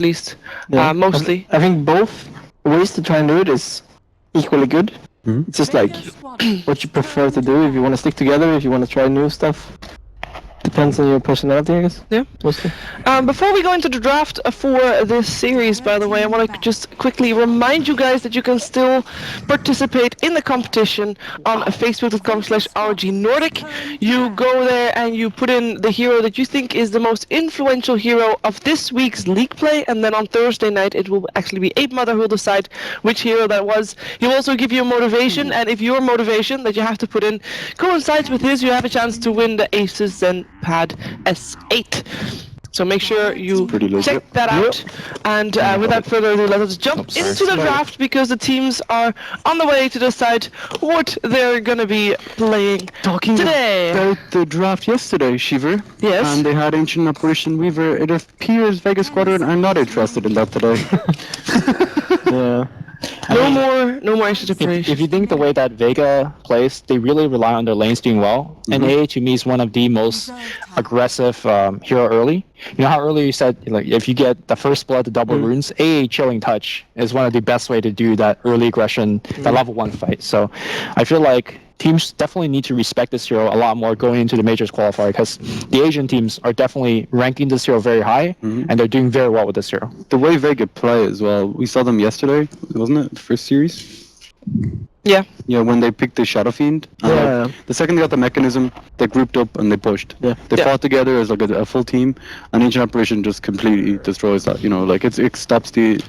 least, Yeah. mostly. I think both ways to try and do it is equally good. It's just like what you prefer to do. If you want to stick together, if you want to try new stuff. Depends on your personality, I guess. Yeah. Mostly. Before we go into the draft for this series, by the way, I want to just quickly remind you guys that you can still participate in the competition on facebook.com/ROGNordic. You go there and you put in the hero that you think is the most influential hero of this week's league play, and then on Thursday night it will actually be Ape Mother who will decide which hero that was. He'll also give you a motivation, and if your motivation that you have to put in coincides with his, you have a chance to win the ASUS Pad S8. So make sure you check that out. And without further ado, let us jump into the draft, because the teams are on the way to decide what they're going to be playing today. About the draft yesterday, Shiver. Yes. And they had Ancient Apparition Weaver. It appears Vega Squadron are not interested in that today. Yeah. No more Ancient Apparition. If you think the way that Vega plays, they really rely on their lanes doing well. And AA to me is one of the most aggressive hero early. You know how earlier you said, like, if you get the first blood to double runes, AA Chilling Touch is one of the best way to do that early aggression, that level 1 fight. So I feel like teams definitely need to respect this hero a lot more going into the Majors qualifier, because the Asian teams are definitely ranking this hero very high, and they're doing very well with this hero. The way Vega play as well, we saw them yesterday, wasn't it? The first series? Yeah. Yeah, when they picked the Shadow Fiend. The second they got the mechanism, they grouped up and they pushed. Yeah. They fought together as like a full team, and Ancient Apparition just completely destroys that. You know, like it stops the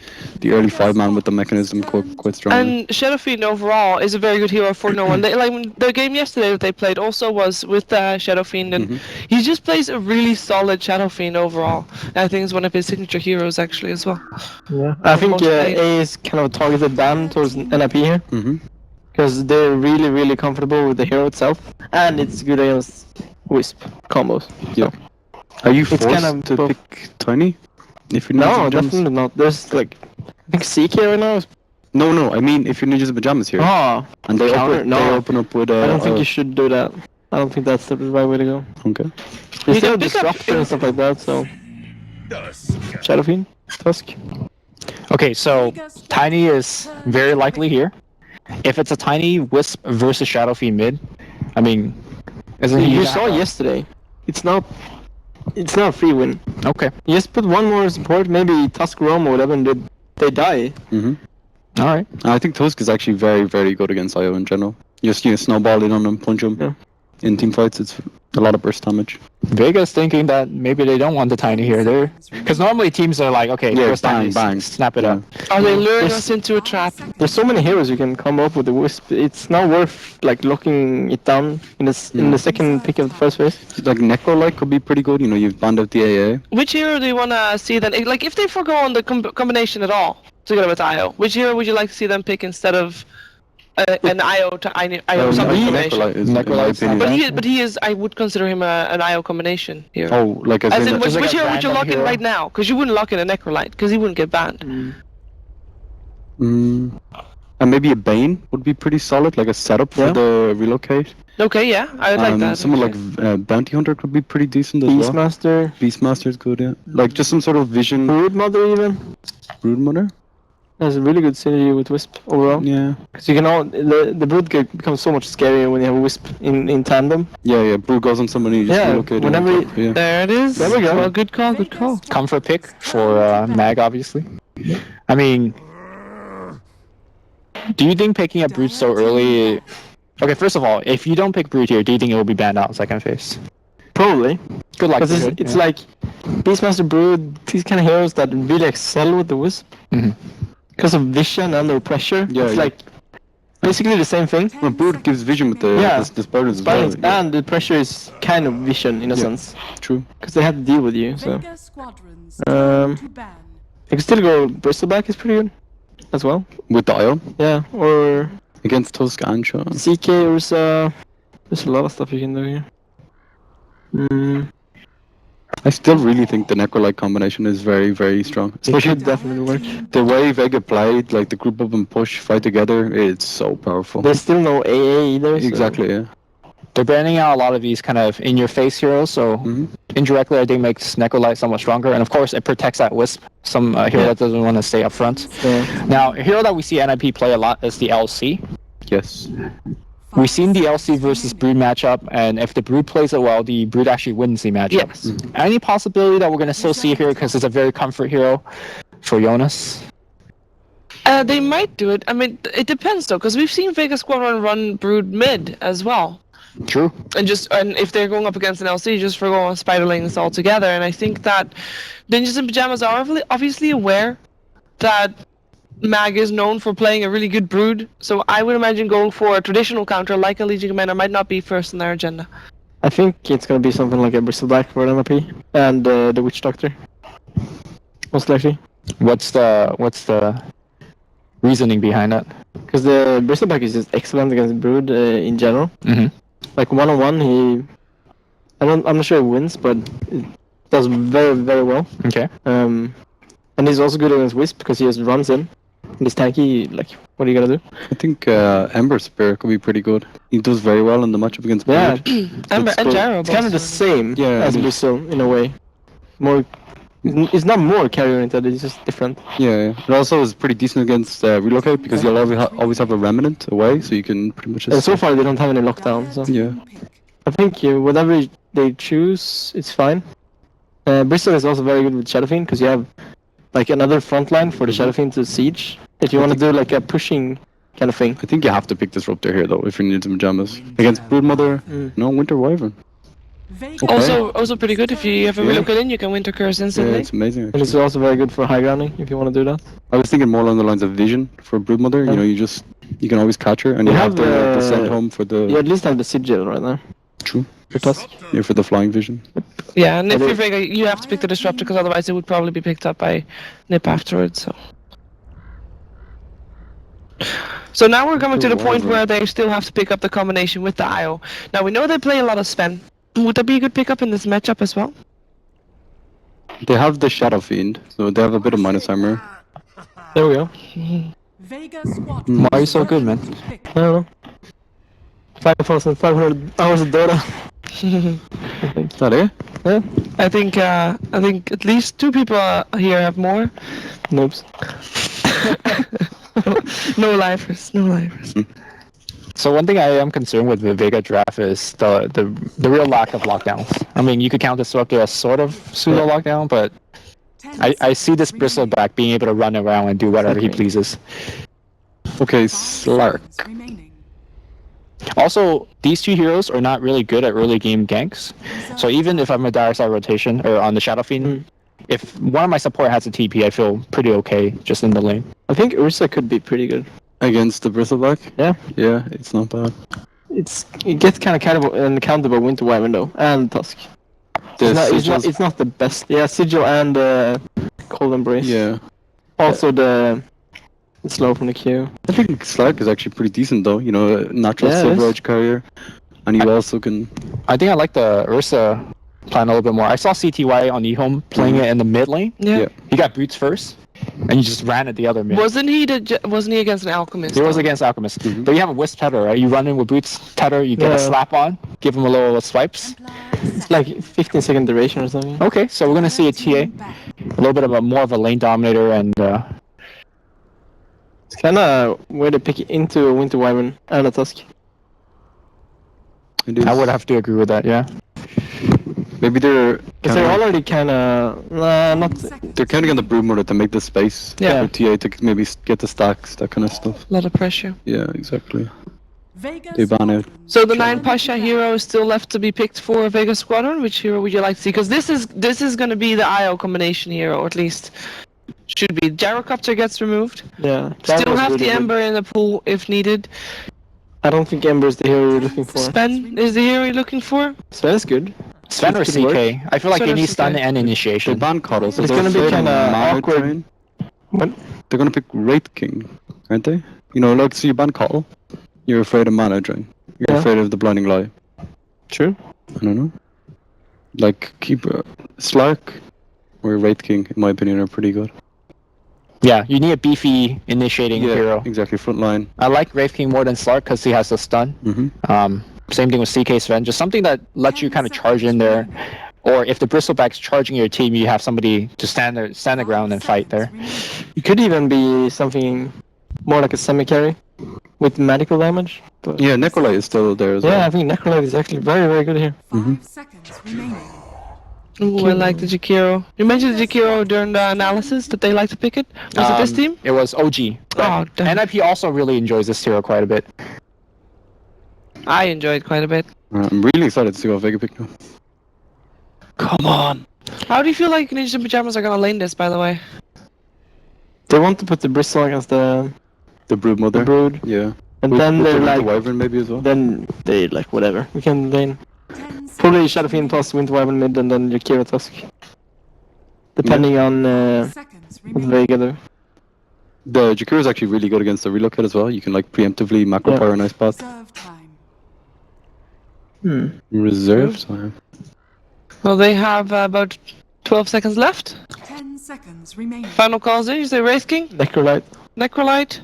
early 5-man with the mechanism quite strongly. And Shadow Fiend overall is a very good hero for no one. Like the game yesterday that they played also was with Shadow Fiend, and he just plays a really solid Shadow Fiend overall. I think it's one of his signature heroes actually as well. Yeah. I think A is kind of a targeted ban towards NiP here. Because they're really comfortable with the hero itself, and it's good against Wisp combos. Yeah. So. Are you forced kind of to pick Tiny? If you're No, definitely not. There's like, I think CK right now is... No, I mean if you're Ninjas in Pyjamas here. Oh, and they counter? open up with I don't think you should do that. I don't think that's the right way to go. Okay. They still have Disruptor and stuff like that, so... Shadow Fiend? Tusk? Okay, so Tiny is very likely here. If it's a Tiny Wisp versus Shadow Fiend mid, I mean, isn't he? You saw yesterday. It's not a free win. Okay. You just put one more support, maybe Tusk Roam or whatever, and they die. All right. I think Tusk is actually very good against IO in general. Just snowball in on them, punch them. Yeah. In team fights, it's a lot of burst damage. Vega's thinking that maybe they don't want the Tiny here. Because normally teams are like, okay, first bang, snap it up. Are they luring us into a trap? There's so many heroes you can come up with the Wisp. It's not worth like locking it down in the second pick of the first phase. Like Necro-like could be pretty good. You know, you've banned out the AA. Which hero do you want to see then? Like if they forgo on the combination at all together with IO, which hero would you like to see them pick instead of an IO to IO something combination? But he is. I would consider him an IO combination here. Oh, like as in which hero would you lock in right now? Because you wouldn't lock in a Necrolite, because he wouldn't get banned. And maybe a Bane would be pretty solid, like a setup for the relocate. Okay, yeah, I would like that. Someone like Bounty Hunter could be pretty decent as well. Beastmaster. Beastmaster is good, yeah. Like just some sort of vision. Brood Mother even. Brood Mother? Has a really good synergy with Wisp overall. Yeah. Because you can the Brood becomes so much scarier when you have a Wisp in tandem. Yeah, Brood goes on somebody. Whenever there it is. There we go. Well, good call. Comfort pick for Mag, obviously. I mean, do you think picking up Brood so early? Okay, first of all, if you don't pick Brood here, do you think it will be banned out second phase? Probably. Good luck. Because it's like Beastmaster, Brood, these kind of heroes that really excel with the Wisp. Because of vision and the pressure. It's like basically the same thing. Well, Brood gives vision with the spiders as well. And the pressure is kind of vision in a sense. True. Because they have to deal with you, so. You can still go Bristleback is pretty good as well. With the IO? Yeah, or against Tusk and Shaw. CK Ursa. There's a lot of stuff you can do here. I still really think the Necro-like combination is very strong. It should definitely work. The way Vega played, like the group up and push, fight together, it's so powerful. There's still no AA either. Exactly, yeah. They're banning out a lot of these kind of in-your-face heroes, so indirectly I think makes Necrolite somewhat stronger, and of course it protects that Wisp, some hero that doesn't want to stay up front. Yeah. Now, a hero that we see NiP play a lot is the LC. Yes. We've seen the LC versus Brood matchup, and if the Brood plays it well, the Brood actually wins the matchup. Yes. Any possibility that we're going to still see here because it's a very comfort hero for Jonas? They might do it. I mean, it depends though, because we've seen Vega Squadron run Brood mid as well. True. And if they're going up against an LC, just forgo on spider lanes altogether. And I think that Ninjas in Pyjamas are obviously aware that Mag is known for playing a really good Brood. So I would imagine going for a traditional counter like a Legion Commander might not be first on their agenda. I think it's gonna be something like a Bristleback for NiP and the Witch Doctor. Most likely. What's the reasoning behind that? Because the Bristleback is just excellent against Brood in general. Like one-on-one, I'm not sure he wins, but it does very, very well. Okay. And he's also good against Wisp because he just runs in. And he's tanky, like, what are you gonna do? I think Ember Spear could be pretty good. He does very well in the matchup against Brood. Ember and Gyro. It's kind of the same as Bristle in a way. It's not more carry oriented, it's just different. Yeah. It also is pretty decent against Relocate because you'll always have a Remnant away, so you can pretty much just... And so far they don't have any lockdown, so... Yeah. I think whatever they choose, it's fine. Bristol is also very good with Shadow Fiend because you have like another front line for the Shadow Fiend to siege. If you want to do like a pushing kind of thing. I think you have to pick Disruptor here though, if you need some Pyjamas. Against Broodmother, no Winter Wyvern. Okay. Also pretty good if you have a Relocate in, you can Winter Curse instantly. Yeah, it's amazing. And it's also very good for high grounding if you want to do that. I was thinking more along the lines of Vision for Broodmother. You know, you can always catch her, and you have the send home for the... You at least have the Sigil right now. True. For Tusk. Yeah, for the Flying Vision. Yeah, and if you're Vega, you have to pick the Disruptor because otherwise it would probably be picked up by NiP afterwards. So now we're coming to the point where they still have to pick up the combination with the IO. Now we know they play a lot of Sven. Would that be a good pickup in this matchup as well? They have the Shadow Fiend, so they have a bit of minus armor. There we go. Vega Squadron. Why are you so good, man? I don't know. 5,500 hours of Dota. Is that it? Yeah. I think at least 2 people here have more. Noobs. No lifers. So one thing I am concerned with the Vega draft is the real lack of lockdowns. I mean, you could count Disruptor as sort of pseudo lockdown, but I see this Bristleback being able to run around and do whatever he pleases. Okay, Slark. Also, these 2 heroes are not really good at early game ganks. So even if I'm a dire side rotation or on the Shadow Fiend, if one of my support has a TP, I feel pretty okay just in the lane. I think Ursa could be pretty good. Against the Bristleback? Yeah. Yeah, it's not bad. It gets kind of countable Winter Wyvern though, and Tusk. It's not the best. Yeah, Sigil and Cold Embrace. Yeah. Also the slow from the queue. I think Slark is actually pretty decent though, you know, natural Silver Edge carrier. And you also can... I think I like the Ursa plan a little bit more. I saw CTY on eHome playing it in the mid lane. Yeah. He got boots first, and you just ran at the other mid. Wasn't he against an Alchemist? He was against Alchemist. But you have a Wisp Tether, right? You run in with boots, Tether, you get a slap on, give him a little swipes. It's like 15-second duration or something. Okay, so we're gonna see a TA, a little bit of more of a lane dominator, and it's kind of where to pick it into a Winter Wyvern and a Tusk. I would have to agree with that. Yeah. Maybe they're... Because they're already kind of... not... They're counting on the Broodmother to make the space for TA to maybe get the stacks, that kind of stuff. A lot of pressure. Yeah, exactly. They ban out. So the 9 Pasha hero is still left to be picked for Vega Squadron. Which hero would you like to see? Because this is going to be the IO combination hero, or at least should be. Gyrocopter gets removed. Yeah. Still have the Ember in the pool if needed. I don't think Ember is the hero you're looking for. Sven is the hero you're looking for. Sven is good. Sven or CK? I feel like they need stun and They initiation. ban Coddle, so It's they're gonna be afraid of kinda Mana awkward. Drain. What? They're gonna pick Wraith King, aren't they? You know, like, so you ban Coddle, you're afraid of Mana Drain. You're afraid of the Blinding Light. True. I don't know. Like, keep Slark or Wraith King, in my opinion, are pretty good. Yeah, you need a beefy initiating hero. Exactly, front line. I like Wraith King more than Slark because he has a stun. Same thing with CK Sven. Just something that lets you kind of charge in there. Or if the Bristleback's charging your team, you have somebody to stand the ground and fight there. It could even be something more like a semi-carry with magical damage. But Yeah, Necrolite is still there as yeah, well. I think Necrolite is actually very, very good here. 5 seconds remaining. Ooh, I like the Jakiro. You mentioned the Jakiro during the analysis that they like to pick it. Was it this team? It was OG. Oh, damn. NiP also really enjoys this hero quite a bit. I enjoyed quite a bit. I'm really excited to see what Vega picked now. Come on. How do you feel like Ninjas in Pyjamas are gonna lane this, by the way? They want to put the Bristle against the The Brood. Brood. Yeah. And With- then with they're the like, Wyvern maybe as well. then they like, whatever. We can lane. 10 Probably seconds Shadow Fiend remaining. plus Winter Wyvern mid and then Jakiro Tusk. Depending on seconds what remaining. Vega do. The Jakiro is actually really good against the relocate as well. You can like preemptively macro Yeah. power a nice path. Reserve time. Reserve time. Well, they have about 12 seconds left. 10 seconds remaining. Final calls in. You say Wraith King, Necrolite. Necrolite.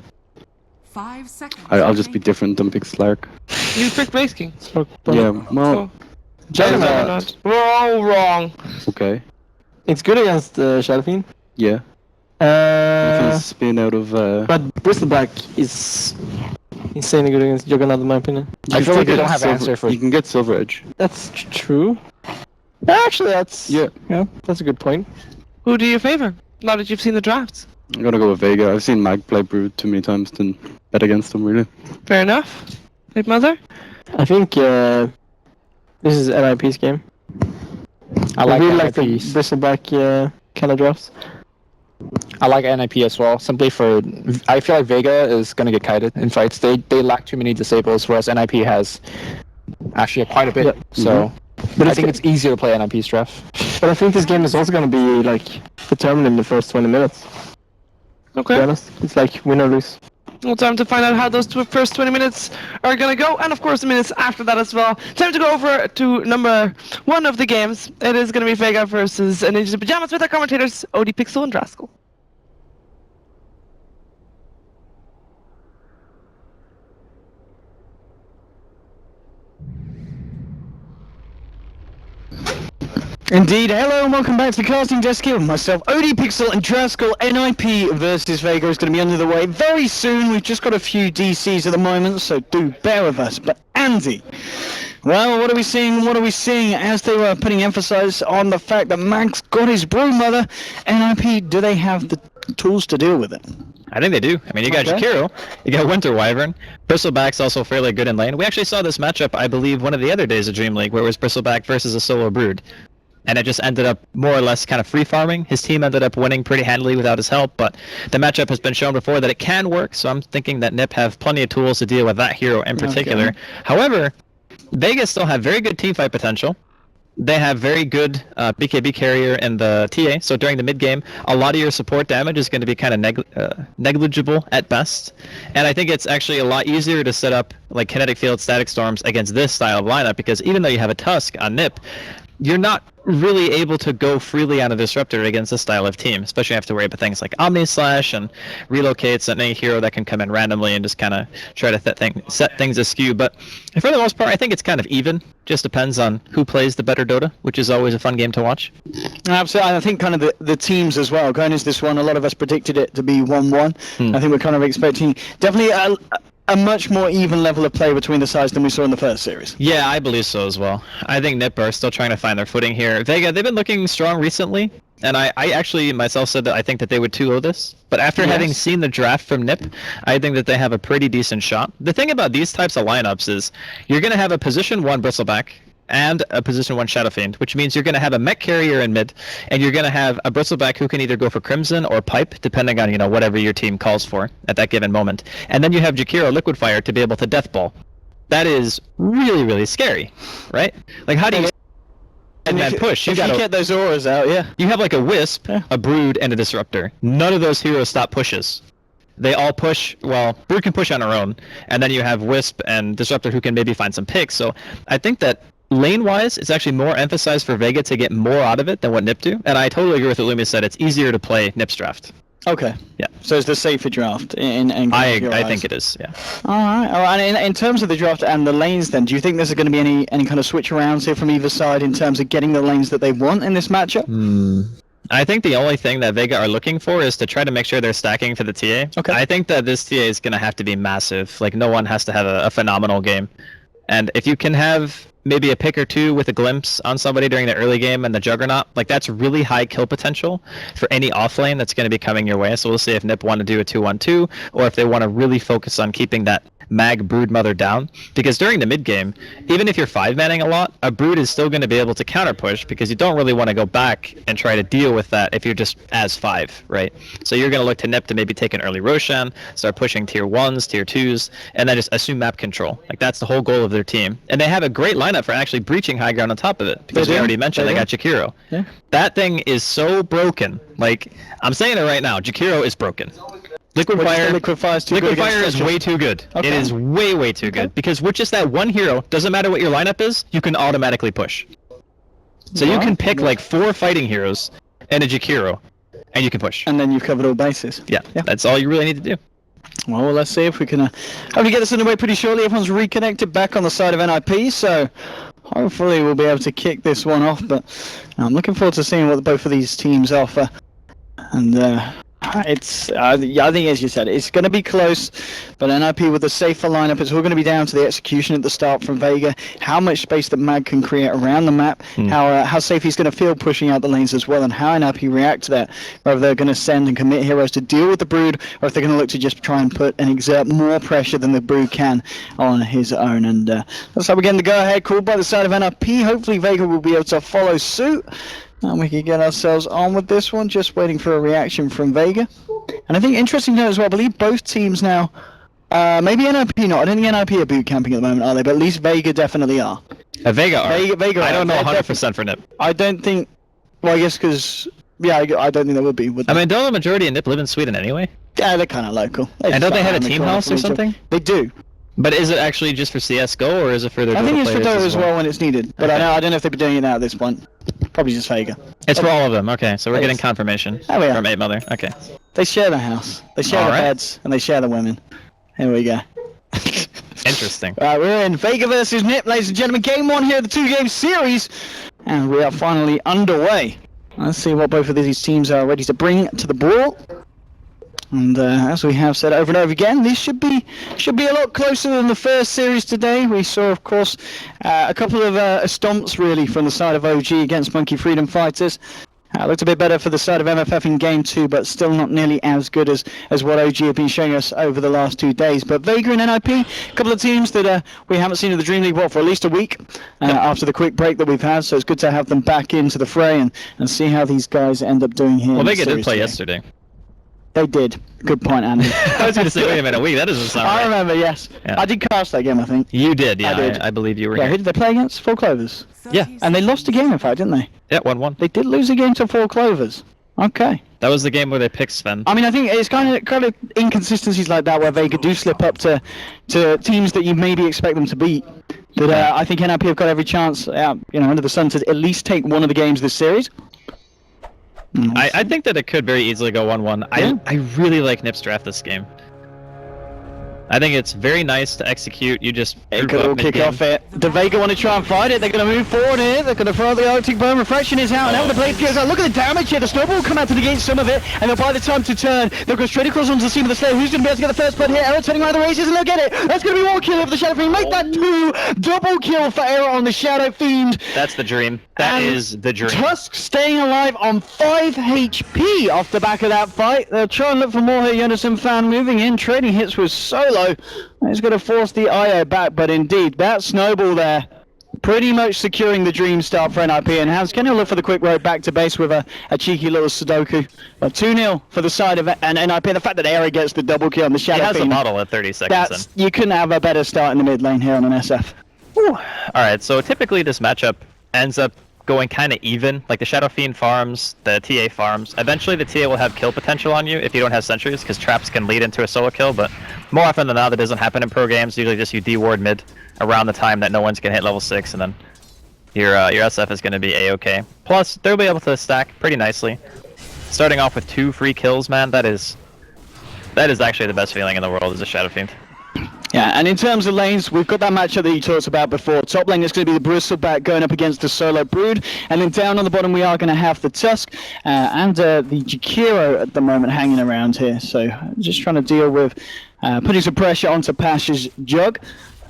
5 seconds. I'll just be remaining. different and pick Slark. You picked Wraith King. Yeah, Oh. well, We're Juggernaut. not. We're all wrong. okay. It's good against Shadow Fiend. Yeah. I can Uh, spin out of but Bristleback is insanely good against Juggernaut in my opinion. I feel like they get don't have silver, answer for. You can get Silver Edge. That's true. Actually, that's Yeah. that's a good point. Who do you favor? Now that you've seen the drafts. I'm gonna go with Vega. I've seen Mag play Brood too many times to bet against him, really. Fair enough. Big Mother? I think this is NiP's game. I like really like the NiP's. Bristleback kind of drafts. I like NiP as well, simply for I feel like Vega is gonna get kited in fights. They lack too many disables, whereas NiP has actually quite a bit. Yeah. So But I think it's easier to play NiP's draft. But I think this game is also going to be like determined in the first 20 minutes. To be Okay. honest, it's like win or lose. Well, time to find out how those first 20 minutes are gonna go, and of course the minutes after that as well. Time to go over to number 1 of the games. It is gonna be Vega versus Ninjas in Pyjamas with our commentators Odie, Pixel, and Draskell. Indeed, hello and welcome back to the casting desk here with myself, Odie, Pixel and Draskell. NiP versus Vega is going to be under the way very soon. We've just got a few DCs at the moment, so do bear with us. But Andy, well, what are we seeing? What are we seeing as they were putting emphasis on the fact that Mag's got his broodmother? NiP, do they have the tools to deal with it? I think they do. I mean, you got Okay. Jakiro, you got Winter Wyvern, Bristleback's also fairly good in lane. We actually saw this matchup, I believe, one of the other days of DreamLeague, where it was Bristleback versus a solo Brood. And it just ended up more or less kind of free farming. His team ended up winning pretty handily without his help, but the matchup has been shown before that it can work, so I'm thinking that NiP have plenty of tools to deal with that hero in particular. However, Vegas still have very good teamfight potential. They have very good BKB carrier in the TA, so during the mid game, a lot of your support damage is going to be kind of negligible at best. And I think it's actually a lot easier to set up like kinetic field, static storms against this style of lineup, because even though you have a Tusk on NiP, you're not really able to go freely on a disruptor against this style of team, especially have to worry about things like Omni Slash and relocates and any hero that can come in randomly and just kind of try to set things askew. But for the most part, I think it's kind of even. Just depends on who plays the better Dota, which is always a fun game to watch. Absolutely. I think kind of the teams as well. Going into this one, a lot of us predicted it to be 1-1. I think we're kind of expecting definitely a much more even level of play between the sides than we saw in the first series. Yeah, I believe so as well. I think NiP are still trying to find their footing here. Vega, they've been looking strong recently, and I actually myself said that I think that they would 2-0 this. But after having seen the draft from NiP, I think that they have a pretty decent shot. The thing about these types of lineups is you're going to have a position 1 Bristleback and a position 1 Shadow Fiend, which means you're going to have a mech carrier in mid, and you're going to have a Bristleback who can either go for Crimson or Pipe, depending on, you know, whatever your team calls for at that given moment. And then you have Jakiro Liquid Fire to be able to Death Ball. That is really, really scary, right? Like, how do you man push? If you get those auras out, yeah. You have like a Wisp, a Brood, and a Disruptor. None of those heroes stop pushes. They all push, well, Brood can push on her own, and then you have Wisp and Disruptor who can maybe find some picks. So I think that lane-wise, it's actually more emphasized for Vega to get more out of it than what NiP do. And I totally agree with what Lumi said. It's easier to play NiP's draft. Okay. Yeah. So it's the safer draft in I your eyes. think it is. Yeah. All right. And in terms of the draft and the lanes, then, do you think there's going to be any kind of switch arounds here from either side in terms of getting the lanes that they want in this matchup? I think the only thing that Vega are looking for is to try to make sure they're stacking for the TA. Okay. I think that this TA is going to have to be massive. Like, no one has to have a phenomenal game. And if you can have maybe a pick or two with a glimpse on somebody during the early game and the Juggernaut, like, that's really high kill potential for any offlane that's going to be coming your way. So we'll see if NiP want to do a 2-1-2 or if they want to really focus on keeping that mag broodmother down, because during the mid game, even if you're 5-manning a lot, a brood is still going to be able to counter push, because you don't really want to go back and try to deal with that if you're just as 5, right? So you're going to look to NiP to maybe take an early Roshan, start pushing tier 1s, tier 2s, and then just assume map control. Like, that's the whole goal of their team. And they have a great lineup for actually breaching high ground on top of it, because we already mentioned they got Jakiro. Yeah. That thing is so broken. Like, I'm saying it right now, Jakiro is broken. Liquidfire is way too good. Okay. It is way too good, because with just that one hero, doesn't matter what your lineup is, you can automatically push. So you can pick like 4 fighting heroes and a Jakiro, and you can push. And then you've covered all bases. Yeah, that's all you really need to do. Well, let's see if we can hopefully get this underway pretty shortly. Everyone's reconnected back on the side of NiP, so hopefully we'll be able to kick this one off. But I'm looking forward to seeing what both of these teams offer. And it's, I think, as you said, it's going to be close, but NiP with a safer lineup, it's all going to be down to the execution at the start from Vega, how much space that Mag can create around the map, how safe he's going to feel pushing out the lanes as well, and how NiP react to that, whether they're going to send and commit heroes to deal with the Brood, or if they're going to look to just try and put and exert more pressure than the Brood can on his own. And that's how we're getting the go-ahead called by the side of NiP. Hopefully Vega will be able to follow suit, and we can get ourselves on with this one, just waiting for a reaction from Vega. And I think interesting to note as well, I believe both teams now, maybe NiP not, I don't think NiP are boot camping at the moment, are they? But at least Vega definitely are. Vega are. Vega I don't know are. 100% for NiP. I don't think, well, I guess because, yeah, I don't think there would be. Would I mean, don't the majority of NiP live in Sweden anyway? Yeah, they're kind of local. And don't they have a team house or something? They do. But is it actually just for CSGO, or is it for their Dota I think it's for players Dota as well when it's needed, but Okay. I don't know if they've been doing it now at this point. Probably just Vega. It's for all of them. Okay, so we're Yes. getting confirmation Oh, yeah. from 8 Mother. Okay. They share the house. They share the Alright. beds, and they share the women. Here we go. Interesting. Right, we're in Vega versus NiP, ladies and gentlemen. Game 1 here of the 2-game series, and we are finally underway. Let's see what both of these teams are ready to bring to the ball. And as we have said over and over again, this should be a lot closer than the first series today. We saw, of course, a couple of stomps really from the side of OG against Monkey Freedom Fighters. Looked a bit better for the side of MFF in Game 2, but still not nearly as good as what OG have been showing us over the last 2 days. But Vega and NiP, a couple of teams that we haven't seen in the Dream League for at least a week after the quick break that we've had. So it's good to have them back into the fray and see how these guys end up doing here. Well, in the Vega did series play today. yesterday. They did. Good point, Andy. I was going to say, wait a minute, a week? That doesn't sound I right. remember, yes. Yeah. I did cast that game, I think. You did, yeah. I did. I believe you were Yeah, who here. did they play against? 4 Clovers. Yeah. And they lost a game, in fact, didn't they? Yeah, 1-1. They did lose a game to 4 Clovers. Okay. That was the game where they picked Sven. I mean, I think it's kind of inconsistencies like that where Vega do slip up to teams that you maybe expect them to beat. But I think NiP have got every chance, under the sun to at least take one of the games this series. I think that it could very easily go 1-1. Yeah. I really like NiP's draft this game. I think it's very nice to execute. You just It could all kick off it. Do Vega want to try and fight it? They're going to move forward here. They're going to throw the Arctic Burn. Refraction is out. Now the blade goes out. Look at the damage here. The snowball will come out to negate some of it. And then by the time to turn, they'll go straight across onto the scene of the Slayer. Who's going to be able to get the first blood here? Error turning around the races and they'll get it. That's going to be 1 kill over the Shadow Fiend. Make that 2. Double kill for Error on the Shadow Fiend. That's the dream. That is the dream. Tusk staying alive on 5 HP off the back of that fight. They'll try and look for more here. Yunison fan moving in. Trading hits with Solo. He's going to force the IO back, but indeed, that snowball there pretty much securing the dream start for NiP. And Hans can look for the quick road back to base with a cheeky little Sudoku. 2-0 for the side of NiP. And the fact that Eri gets the double kill on the Shadow He has a Fiend, model at 30 seconds in. you couldn't have a better start in the mid lane here on an SF. Alright, so typically this matchup ends up going kind of even. Like the Shadow Fiend farms, the TA farms. Eventually the TA will have kill potential on you if you don't have sentries, because traps can lead into a solo kill, but more often than not that doesn't happen in pro games. Usually just you de-ward mid around the time that no one's going to hit level 6, and then your SF is going to be a-okay. Plus, they'll be able to stack pretty nicely. starting off with 2 free kills, man, that is actually the best feeling in the world as a Shadow Fiend. Yeah, and in terms of lanes, we've got that matchup that you talked about before. Top lane is going to be the Bristleback going up against the Solo Brood, and then down on the bottom we are going to have the Tusk and the Jakiro at the moment hanging around here. So just trying to deal with putting some pressure onto Pasha's Jug,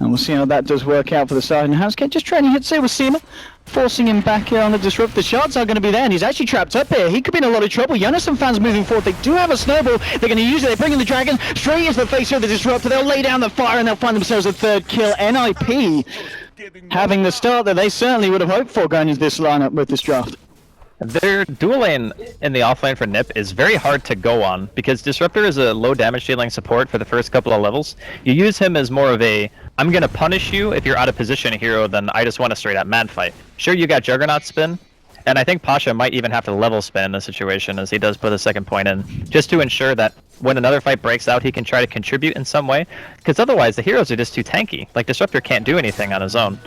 and we'll see how that does work out for the side. And Housecat just trying to hit with Seema, forcing him back here on the disrupt. The shards are going to be there, and he's actually trapped up here. He could be in a lot of trouble. Jonathan fans moving forward. They do have a snowball. They're going to use it. They bring in the dragon straight into the face of the disruptor. They'll lay down the fire, and they'll find themselves a 3rd kill. NiP having the start that they certainly would have hoped for going into this lineup with this draft. Their dual lane in the offlane for NiP is very hard to go on because Disruptor is a low damage dealing support for the first couple of levels. You use him as more of a, I'm gonna punish you if you're out of position hero than I just want a straight up mad fight. Sure, you got Juggernaut spin, and I think Pasha might even have to level spin in this situation as he does put a 2nd point in, just to ensure that when another fight breaks out he can try to contribute in some way, because otherwise the heroes are just too tanky. Like Disruptor can't do anything on his own.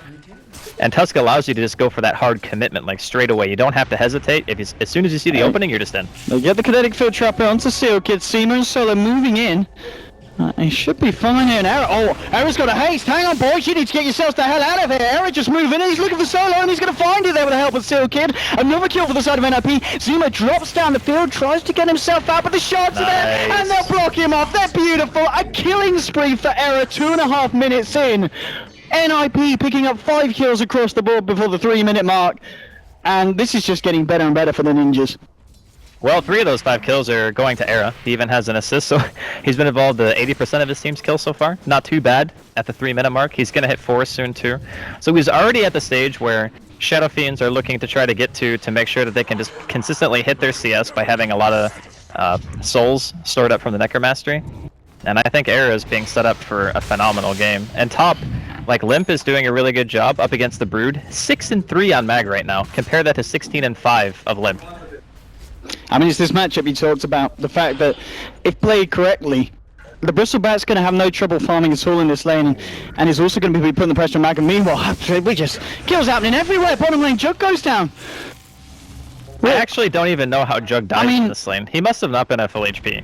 And Tusk allows you to just go for that hard commitment, like straight away. You don't have to hesitate. As soon as you see the opening, you're just in. They get the kinetic field trapper onto Seal Kid. Seema and Solo moving in. He should be fine here. And Era's got a haste. Hang on, boys. You need to get yourselves the hell out of here. Era just moving in. He's looking for Solo, and he's going to find it there with the help of Seal Kid. Another kill for the side of NiP. Seema drops down the field, tries to get himself out, but the shots are there, and they'll block him off. They're beautiful. A killing spree for Era 2.5 minutes in. NiP picking up 5 kills across the board before the 3-minute mark, and this is just getting better and better for the Ninjas. Well, 3 of those 5 kills are going to Era. He even has an assist, so he's been involved in 80% of his team's kills so far. Not too bad at the 3-minute mark. He's going to hit 4 soon too. So he's already at the stage where Shadow Fiends are looking to try to get to make sure that they can just consistently hit their CS by having a lot of souls stored up from the Necromastery. And I think Era is being set up for a phenomenal game. And top, like Limp is doing a really good job up against the Brood. 6-3 on Mag right now. Compare that to 16-5 of Limp. I mean, it's this matchup you talked about. The fact that if played correctly, the Bristleback's going to have no trouble farming at all in this lane, and he's also going to be putting the pressure on Mag. And meanwhile, we just kills happening everywhere. Bottom lane, Jug goes down. I actually don't even know how Jug dies in this lane. He must have not been at full HP.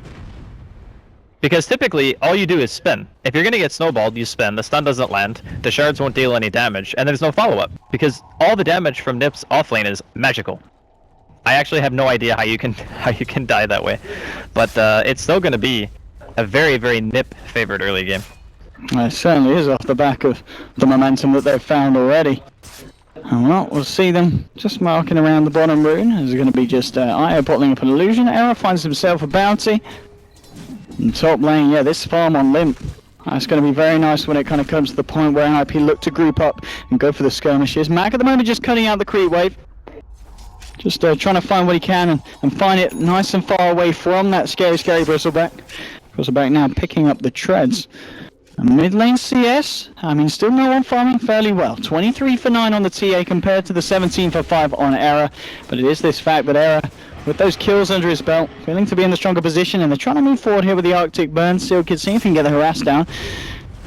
Because typically, all you do is spin. If you're going to get snowballed, you spin, the stun doesn't land, the shards won't deal any damage, and there's no follow-up. Because all the damage from NiP's offlane is magical. I actually have no idea how you can die that way. But it's still going to be a very, very NiP-favored early game. It certainly is off the back of the momentum that they've found already. And well, we'll see them just marking around the bottom rune. There's going to be just Io bottling up an illusion. Era finds himself a bounty. And top lane, yeah, this farm on Limp. It's going to be very nice when it kind of comes to the point where NiP look to group up and go for the skirmishes. Mag at the moment just cutting out the creep wave. Just trying to find what he can and find it nice and far away from that scary Bristleback. Bristleback now picking up the treads. And mid lane CS, I mean, still no one farming fairly well. 23 for 9 on the TA compared to the 17 for 5 on Era. But it is this fact that Era, with those kills under his belt, feeling to be in the stronger position, and they're trying to move forward here with the Arctic Burn. Seal Kid seeing if he can get the harass down.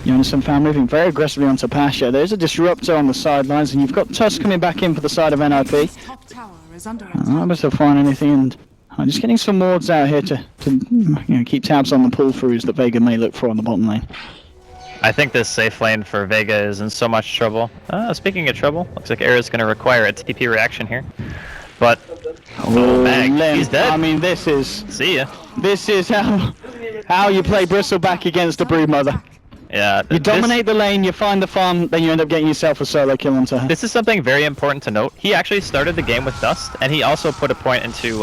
Jonathan fan moving very aggressively onto Pasha. There's a disruptor on the sidelines, and you've got Tusk coming back in for the side of NiP. Top tower is under I'm not able to find anything, and I'm just getting some wards out here to keep tabs on the pull-throughs that Vega may look for on the bottom lane. I think this safe lane for Vega is in so much trouble. Speaking of trouble, looks like Era's going to require a TP reaction here. But, Mag, he's dead. I mean, this is... See ya. This is how you play Bristleback against the Broodmother. Yeah. You dominate the lane, you find the farm, then you end up getting yourself a solo kill onto her. This is something very important to note. He actually started the game with Dust, and he also put a point into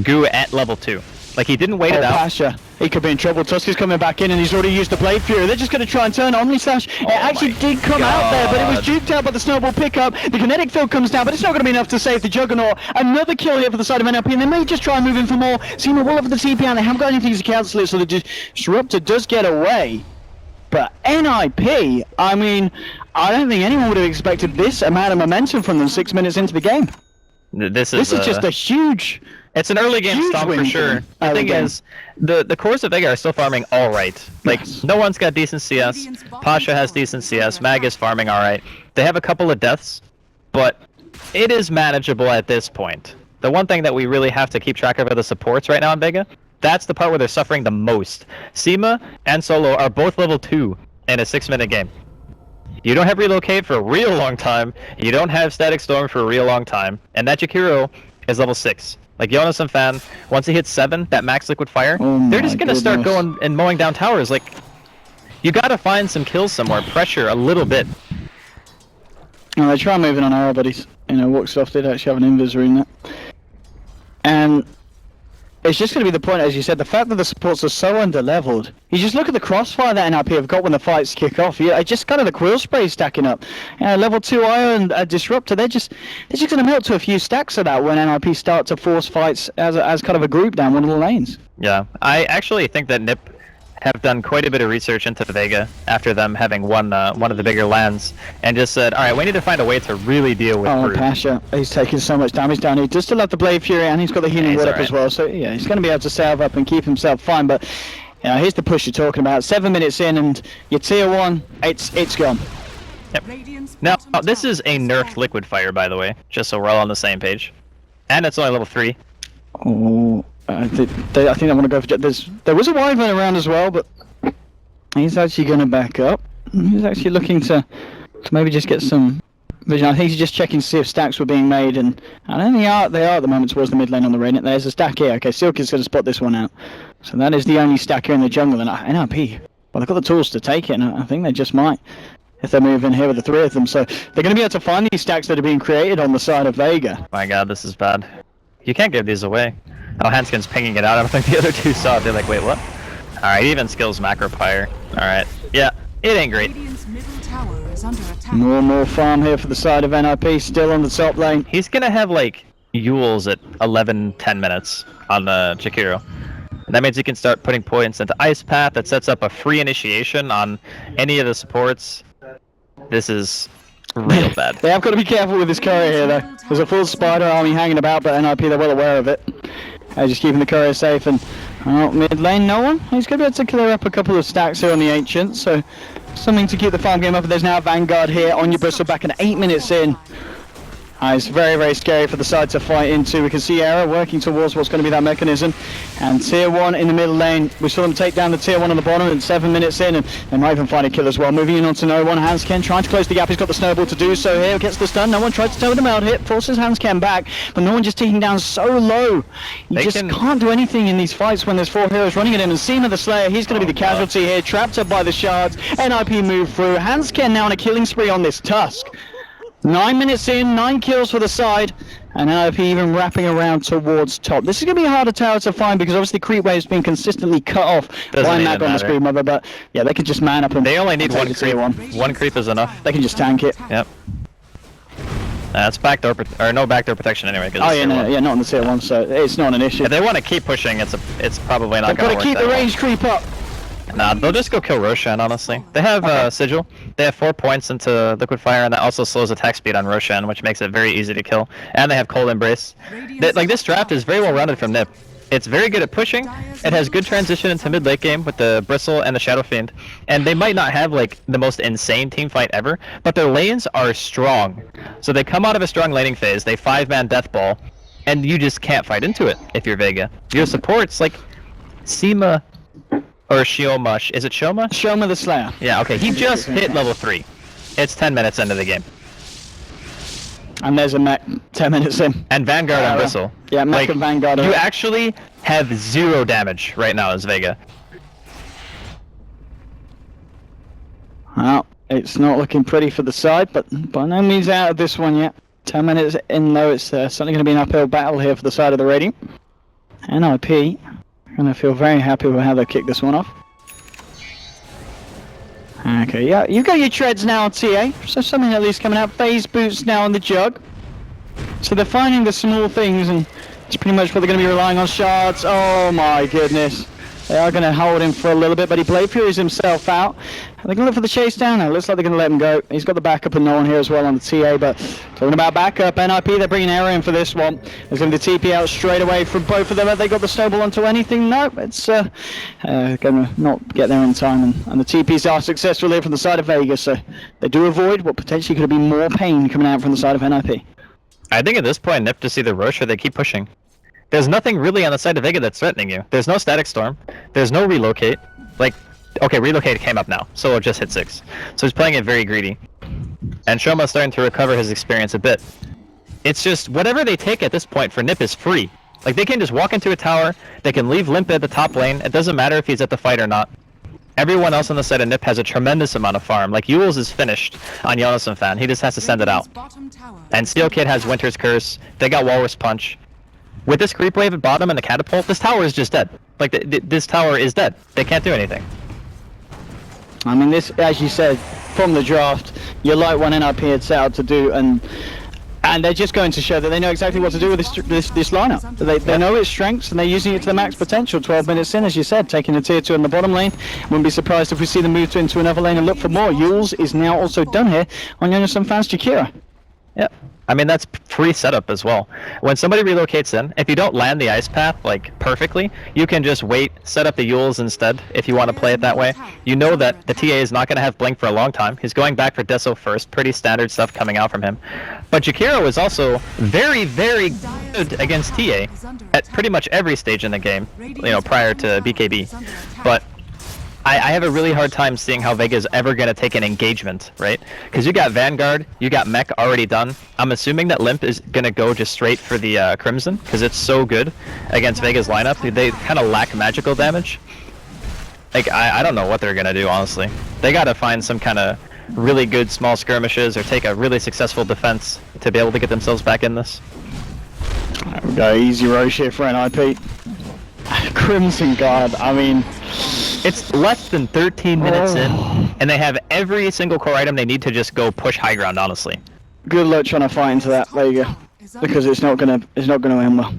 Goo at level 2. Like, he didn't wait it out. Pasha, he could be in trouble. Tusk is coming back in, and he's already used the Blade Fury. They're just going to try and turn Omni Slash. It actually did come out there, but it was duped out by the snowball pickup. The kinetic field comes down, but it's not going to be enough to save the Juggernaut. Another kill here for the side of NiP, and they may just try and move in for more. Seema will have the TP, and they haven't got anything to cancel it, so the Disruptor does get away. But NiP, I mean, I don't think anyone would have expected this amount of momentum from them 6 minutes into the game. This is just a huge... It's an early game stomp for sure. The thing is, the cores of Vega are still farming alright. Like, no one's got decent CS. Pasha has decent CS. Mag is farming alright. They have a couple of deaths, but it is manageable at this point. the one thing that we really have to keep track of are the supports right now in Vega. That's the part where they're suffering the most. Sema and Solo are both level 2 in a 6-minute game. You don't have Relocate for a real long time. You don't have Static Storm for a real long time. And that Jakiro is level 6. Like Jonas and Fan, once he hits 7, that max liquid fire, they're just gonna start going and mowing down towers. Like, you gotta find some kills somewhere, pressure a little bit. Well, they try moving on arrow, but he's, walks off. Did actually have an invis in that. And it's just going to be the point, as you said, the fact that the supports are so under-leveled. You just look at the crossfire that NiP have got when the fights kick off. Just kind of the quill spray stacking up. Level 2 Iron Disruptor, they're just going to melt to a few stacks of that when NiP start to force fights as kind of a group down one of the lanes. Yeah, I actually think that NiP have done quite a bit of research into Vega after them having won one of the bigger lands, and just said, all right, we need to find a way to really deal with Brood. Pasha, he's taking so much damage down. He does still have the Blade Fury, and he's got the healing word up as well, so yeah, he's going to be able to salve up and keep himself fine, but here's the push you're talking about. 7 minutes in, and your tier 1, it's gone. Yep. Now, this is a nerfed liquid fire, by the way, just so we're all on the same page. And it's only level 3. Oh, I think I want to go for... There was a Wyvern around as well, but he's actually going to back up. He's actually looking to maybe just get some vision. I think he's just checking to see if stacks were being made, and I don't think they are at the moment towards the mid lane on the raid. There's a stack here. Okay, Silk is going to spot this one out. So that is the only stack here in the jungle, and NiP, well, they've got the tools to take it, and I think they just might, if they move in here with the 3 of them. So they're going to be able to find these stacks that are being created on the side of Vega. My god, this is bad. You can't give these away. Oh, Hanskin's pinging it out. I don't think the other 2 saw it. They're like, wait, what? Alright, even skills macro pyre. Alright. Yeah, it ain't great. More farm here for the side of NiP, still on the top lane. He's gonna have, like, Yules at 10 minutes on the Jakiro. And that means he can start putting points into Ice Path. That sets up a free initiation on any of the supports. This is real bad. They have got to be careful with this courier here, though. There's a full spider army hanging about, but NiP, they're well aware of it. Just keeping the courier safe, and mid lane, no one. He's going to be able to clear up a couple of stacks here on the Ancient, so something to keep the farm game up. There's now a Vanguard here on your Bristleback, and 8 minutes in. It's very, very scary for the side to fight into. We can see Era working towards what's going to be that mechanism. And tier 1 in the middle lane. We saw them take down the tier 1 on the bottom, and 7 minutes in, and they might even find a kill as well. Moving in onto no one. Hanskin trying to close the gap. He's got the snowball to do so here. Gets the stun. No one tried to totem him out here. Forces Hanskin back, but no one just taking down so low. You can't do anything in these fights when there's 4 heroes running at him. And Sema the Slayer, he's going to be the casualty here. Trapped up by the shards. NiP move through. Hanskin now on a killing spree on this Tusk. 9 minutes in, 9 kills for the side, and NiP even wrapping around towards top. This is going to be a harder tower to find because obviously creep wave's been consistently cut off by Mag on the Speedmother, but yeah, they can just man up and they only need 1 creep. 1 creep is enough. They can just tank it. Yep. That's backdoor, or no backdoor protection anyway. Oh yeah, not on the tier 1, so it's not an issue. If they want to keep pushing, it's probably not going to work. They've got to keep the range creep up. Nah, they'll just go kill Roshan, honestly. They have Sigil. They have 4 points into Liquid Fire, and that also slows attack speed on Roshan, which makes it very easy to kill. And they have Cold Embrace. This draft is very well rounded from NiP. It's very good at pushing. It has good transition into mid-late game with the Bristle and the Shadow Fiend. And they might not have, like, the most insane team fight ever, but their lanes are strong. So they come out of a strong laning phase, they 5-man Death Ball, and you just can't fight into it if you're Vega. Your supports, like, Sema... Or Shioma. Is it Shioma? Shioma the Slayer. Yeah, okay. He just hit level 3. It's 10 minutes into the game. And there's a mech 10 minutes in. And Vanguard on Bristle. Yeah, mech and Vanguard. You actually have 0 damage right now as Vega. Well, it's not looking pretty for the side, but by no means out of this one yet. 10 minutes in though, it's certainly going to be an uphill battle here for the side of the rating. NiP. And I feel very happy with how they kicked this one off. Okay, yeah, you got your treads now on TA, so something at least coming out. Phase boots now on the jug. So they're finding the small things, and it's pretty much what they're going to be relying on. Shards, oh my goodness. They are going to hold him for a little bit, but he Blade Furies himself out. Are they going to look for the chase down? No, looks like they're going to let him go. He's got the backup and no one here as well on the TA, but talking about backup, NiP, they're bringing Arrow in for this one. There's going to be the TP out straight away from both of them. Have they got the snowball onto anything? No, it's going to not get there in time, and the TPs are successful here from the side of Vega, so they do avoid what potentially could have been more pain coming out from the side of NiP. I think at this point, NiP just either Roche or they keep pushing. There's nothing really on the side of Vega that's threatening you. There's no static storm. There's no relocate. Like, okay, relocate came up now. Solo just hit 6. So he's playing it very greedy. And Shoma's starting to recover his experience a bit. It's just, whatever they take at this point for NiP is free. Like, they can just walk into a tower, they can leave Limp at the top lane, it doesn't matter if he's at the fight or not. Everyone else on the side of NiP has a tremendous amount of farm. Like, Yules is finished on Jonas and Fan, he just has to send it out. And Steel Kid has Winter's Curse, they got Walrus Punch. With this creep wave at bottom and the catapult, this tower is just dead. Like, this tower is dead. They can't do anything. I mean, this, as you said, from the draft, you like what NiP had set out to do, and they're just going to show that they know exactly what to do with this lineup. They know its strengths, and they're using it to the max potential. 12 minutes in, as you said, taking a tier 2 in the bottom lane. Wouldn't be surprised if we see them move into another lane and look for more. Yules is now also done here on Jonas and Fan's Jakira. Yeah. I mean, that's pre-setup as well. When somebody relocates in, if you don't land the ice path, like, perfectly, you can just wait, set up the Yules instead, if you want to play it that way. You know that the TA is not going to have Blink for a long time. He's going back for Deso first, pretty standard stuff coming out from him. But Jakiro is also very, very good against TA at pretty much every stage in the game, you know, prior to BKB. But I have a really hard time seeing how Vega is ever going to take an engagement, right? Because you got Vanguard, you got Mech already done. I'm assuming that Limp is going to go just straight for the Crimson, because it's so good against Vega's lineup. They kind of lack magical damage. Like, I don't know what they're going to do, honestly. They got to find some kind of really good small skirmishes or take a really successful defense to be able to get themselves back in this. There we go, easy Roche here for NiP. Crimson Guard, I mean... It's less than 13 minutes in, and they have every single core item they need to just go push high ground, honestly. Good luck trying to fight into that, Vega, because it's not gonna end well.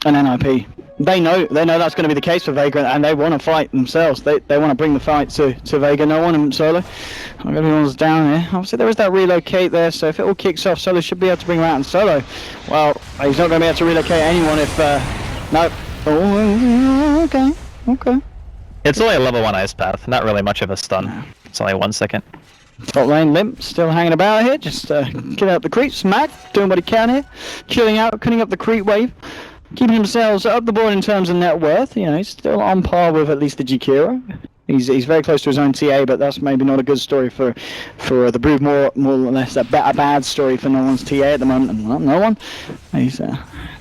And NiP, they know that's gonna be the case for Vega, and they want to fight themselves. They want to bring the fight to Vega. No one in solo. Everyone's down here. Obviously there is that relocate there, so if it all kicks off, Solo should be able to bring him out in solo. Well, he's not gonna be able to relocate anyone if no. Oh, okay. It's only a level 1 ice path, not really much of a stun. It's only 1 second. Top lane Limp still hanging about here, just get out the creeps. Mac doing what he can here, chilling out, cutting up the creep wave, keeping themselves up the board in terms of net worth. You know, he's still on par with at least the Jakiro. He's very close to his own TA, but that's maybe not a good story for the Brood. More or less a bad story for no one's TA at the moment. Well, no one. He's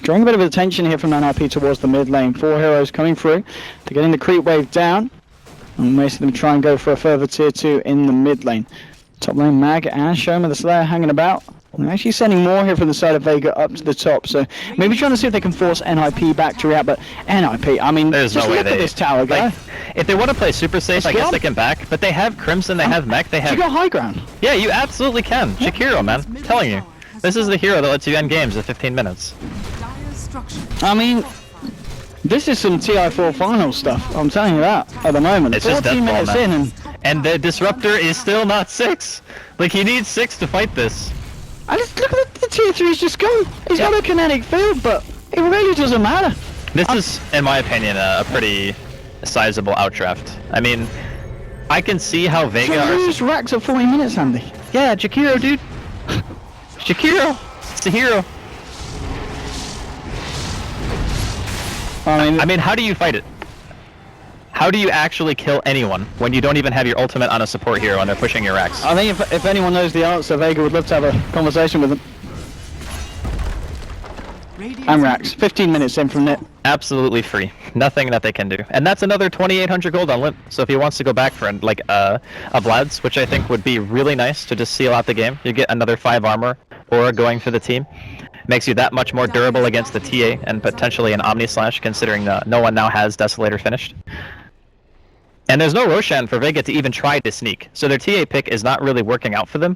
drawing a bit of attention here from NiP towards the mid lane. 4 heroes coming through. They're getting the creep wave down. And we may see them try and go for a further tier 2 in the mid lane. Top lane Mag and Shoma the Slayer hanging about. They're actually sending more here from the side of Vega up to the top, so maybe trying to see if they can force NiP back to react, but NiP, I mean, there's just no way look at this tower, guy. Like, if they want to play super safe, I guess they can back, but they have Crimson, they have Mech, they have... You got high ground. Yeah, you absolutely can. Jakiro, man. I'm telling you. This is the hero that lets you end games in 15 minutes. I mean, this is some TI4 final stuff, I'm telling you that, at the moment. It's just 14 deathball, minutes man. in And the Disruptor is still not 6. Like, he needs 6 to fight this. I just look at the tier 3's just gone. He's got a kinetic field, but it really doesn't matter. This is, in my opinion, a pretty sizable outdraft. I mean, I can see how Vega So who's racks at 40 minutes, Andy? Yeah, Jakiro, dude. Jakiro. It's the hero. I mean, how do you fight it? How do you actually kill anyone when you don't even have your ultimate on a support hero and they're pushing your racks? I think if anyone knows the answer, Vega would love to have a conversation with them. And racks. 15 minutes in from NiP. Absolutely free. Nothing that they can do. And that's another 2,800 gold on Limp. So if he wants to go back for like a Vlad's, which I think would be really nice to just seal out the game, you get another 5 armor or going for the team. Makes you that much more durable against the TA and potentially an Omni Slash, considering no one now has Desolator finished. And there's no Roshan for Vega to even try to sneak, so their TA pick is not really working out for them.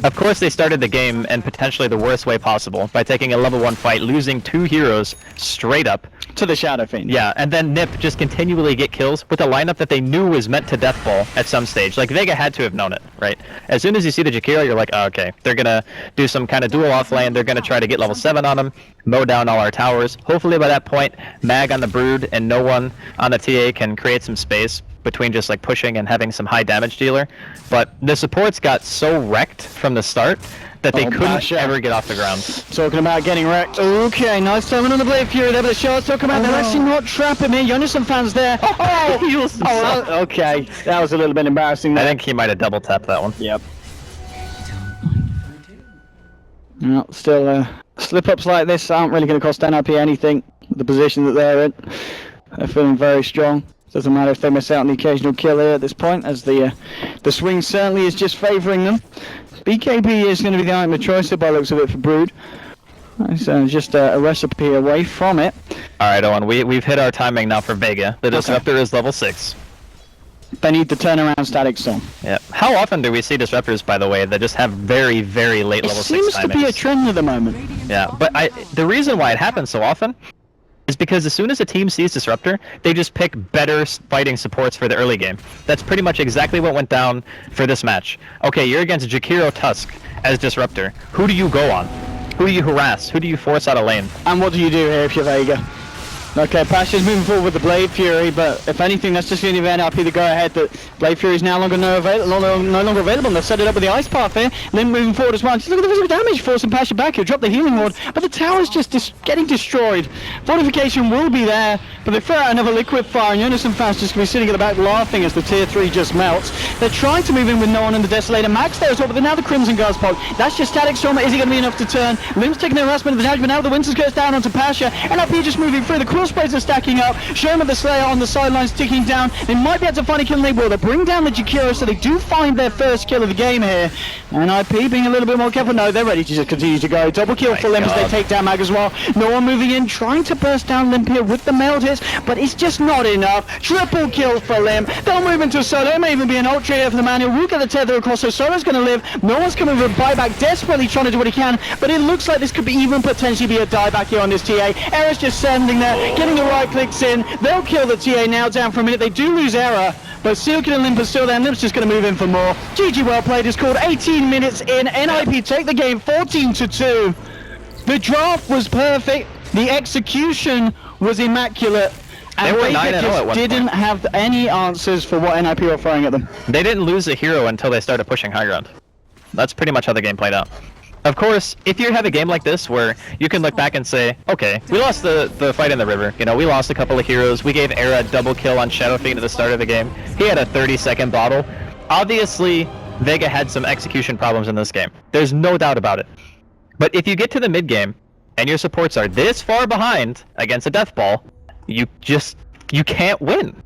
Of course they started the game in potentially the worst way possible, by taking a level 1 fight, losing 2 heroes straight up. To the Shadow Fiend. Yeah, and then NiP just continually get kills with a lineup that they knew was meant to deathball at some stage. Like, Vega had to have known it, right? As soon as you see the Jakiro, you're like, oh, okay, they're gonna do some kind of duel off lane, they're gonna try to get level 7 on them, mow down all our towers. Hopefully by that point, Mag on the Brood and no one on the TA can create some space between just like pushing and having some high damage dealer. But the supports got so wrecked from the start that they couldn't Pasha. ever get off the ground. Talking about getting wrecked. Okay, nice timing on the Blade Fury there, but the shots talking about they're actually not trapping him. Jonathan fans there. Okay, that was a little bit embarrassing I there. think he might have double tapped that one. Yep. No, still, slip-ups like this aren't really going to cost NiP anything. The position that they're in, they're feeling very strong. Doesn't matter if they miss out on the occasional kill here at this point, as the swing certainly is just favouring them. BKB is going to be the item of choice by the looks of it for Brood. It's just a recipe away from it. Alright, Owen, we've hit our timing now for Vega. The Disruptor is level 6. They need the turnaround static storm. Yeah. How often do we see Disruptors, by the way, that just have very, very late It level 6 seems to be a timings? trend at the moment. Yeah, but the reason why it happens so often is because as soon as a team sees Disruptor, they just pick better fighting supports for the early game. That's pretty much exactly what went down for this match. Okay, you're against Jakiro Tusk as Disruptor. Who do you go on? Who do you harass? Who do you force out of lane? And what do you do here if you're Vega? Okay, Pasha's moving forward with the Blade Fury, but if anything, that's just going to give NiP the go-ahead that Blade Fury is no longer available. And they've set it up with the Ice Path here. Limp moving forward as well. Just look at the visible damage, forcing Pasha back. He'll drop the healing ward, but the tower's just getting destroyed. Fortification will be there, but they throw out another liquid fire, and Jonathan fans just going to be sitting at the back laughing as the tier 3 just melts. They're trying to move in with no one in the Desolator. Max there as well, but now the Crimson Guards poke. That's just Static Storm. Is he going to be enough to turn? Limp's taking the harassment of the damage, but now the Winter's curse down onto Pasha. NiP just moving through. The crossbows are stacking up. Sherman the Slayer on the sidelines ticking down. They might be able to find a kill, and they will. They bring down the Jakiro, so they do find their first kill of the game here. And NiP being a little bit more careful. No, they're ready to just continue to go. Double kill for Limp as they take down Mag as well. No one moving in, trying to burst down Limp here with the meld hits, but it's just not enough. Triple kill for Limp. They'll move into a solo. It may even be an ultra here for the man who will get the tether across, so Solo's going to live. No one's coming with a buyback, desperately trying to do what he can, but it looks like this could be even potentially be a dieback here on this TA. Era's just standing there, getting the right clicks in. They'll kill the TA now down for a minute. They do lose Era, but Silken and Limp are still there, and Limp's just going to move in for more. GG well played is called 18 minutes in. NiP take the game 14-2. The draft was perfect. The execution was immaculate. And They were Vega 9-0 at just one didn't point. have any answers for what NiP were throwing at them. They didn't lose a hero until they started pushing high ground. That's pretty much how the game played out. Of course, if you have a game like this where you can look back and say, okay, we lost the fight in the river. You know, we lost a couple of heroes. We gave Era a double kill on Shadow Fiend at the start of the game. He had a 30-second bottle. Obviously, Vega had some execution problems in this game. There's no doubt about it. But if you get to the mid game and your supports are this far behind against a death ball, you can't win.